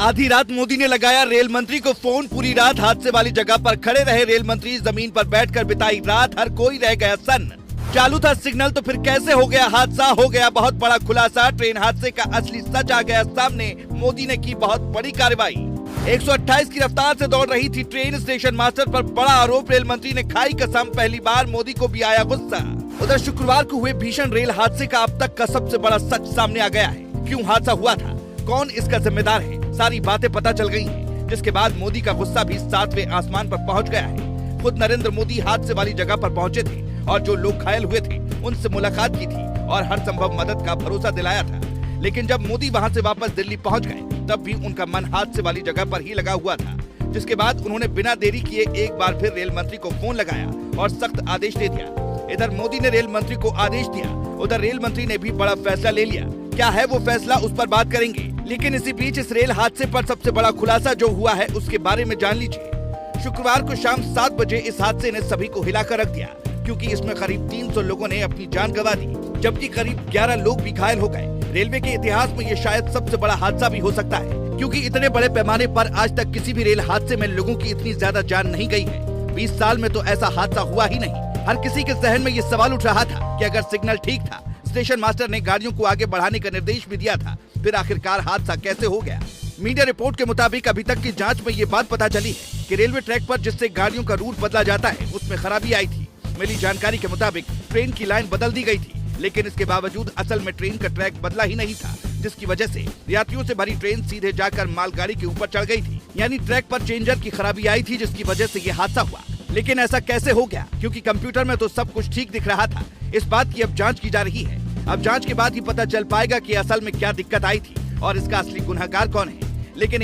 आधी रात मोदी ने लगाया रेल मंत्री को फोन। पूरी रात हादसे वाली जगह पर खड़े रहे रेल मंत्री। जमीन पर बैठकर बिताई रात। हर कोई रह गया सन्न। चालू था सिग्नल तो फिर कैसे हो गया हादसा। हो गया बहुत बड़ा खुलासा। ट्रेन हादसे का असली सच आ गया सामने। मोदी ने की बहुत बड़ी कार्रवाई। 128 की रफ्तार से दौड़ रही थी ट्रेन। स्टेशन मास्टर पर बड़ा आरोप। रेल मंत्री ने खाई कसम। पहली बार मोदी को भी आया गुस्सा। उधर शुक्रवार को हुए भीषण रेल हादसे का अब तक का सबसे बड़ा सच सामने आ गया है। क्यों हादसा हुआ था, कौन इसका जिम्मेदार है, सारी बातें पता चल गई हैं। जिसके बाद मोदी का गुस्सा भी 7वें आसमान पर पहुंच गया है। खुद नरेंद्र मोदी हादसे वाली जगह पर पहुंचे थे और जो लोग घायल हुए थे उनसे मुलाकात की थी और हर संभव मदद का भरोसा दिलाया था। लेकिन जब मोदी वहां से वापस दिल्ली पहुंच गए तब भी उनका मन हादसे वाली जगह पर ही लगा हुआ था। जिसके बाद उन्होंने बिना देरी किए एक बार फिर रेल मंत्री को फोन लगाया और सख्त आदेश दे दिया। इधर मोदी ने रेल मंत्री को आदेश दिया, उधर रेल मंत्री ने भी बड़ा फैसला ले लिया। क्या है वो फैसला, उस पर बात करेंगे। लेकिन इसी बीच इस रेल हादसे पर सबसे बड़ा खुलासा जो हुआ है उसके बारे में जान लीजिए। शुक्रवार को शाम 7 बजे इस हादसे ने सभी को हिलाकर रख दिया, क्योंकि इसमें करीब 300 लोगों ने अपनी जान गंवा दी, जबकि करीब 11 लोग भी घायल हो गए। रेलवे के इतिहास में ये शायद सबसे बड़ा हादसा भी हो सकता है, क्योंकि इतने बड़े पैमाने पर आज तक किसी भी रेल हादसे में लोगों की इतनी ज्यादा जान नहीं गई है। 20 साल में तो ऐसा हादसा हुआ ही नहीं। हर किसी के जहन में ये सवाल उठ रहा था कि अगर सिग्नल ठीक था, स्टेशन मास्टर ने गाड़ियों को आगे बढ़ाने का निर्देश भी दिया था, फिर आखिरकार हादसा कैसे हो गया। मीडिया रिपोर्ट के मुताबिक अभी तक की जांच में ये बात पता चली है कि रेलवे ट्रैक पर जिससे गाड़ियों का रूट बदला जाता है उसमें खराबी आई थी। मिली जानकारी के मुताबिक ट्रेन की लाइन बदल दी गई थी, लेकिन इसके बावजूद असल में ट्रेन का ट्रैक बदला ही नहीं था, जिसकी वजह से यात्रियों से भरी ट्रेन सीधे जाकर मालगाड़ी के ऊपर चढ़ गई थी। यानी ट्रैक पर चेंजर की खराबी आई थी, जिसकी वजह से ये हादसा हुआ। लेकिन ऐसा कैसे हो गया, क्योंकि कंप्यूटर में तो सब कुछ ठीक दिख रहा था। इस बात की अब जांच की जा रही है। अब जांच के बाद ही पता चल पाएगा कि असल में क्या दिक्कत आई थी और इसका असली गुनहगार कौन है। लेकिन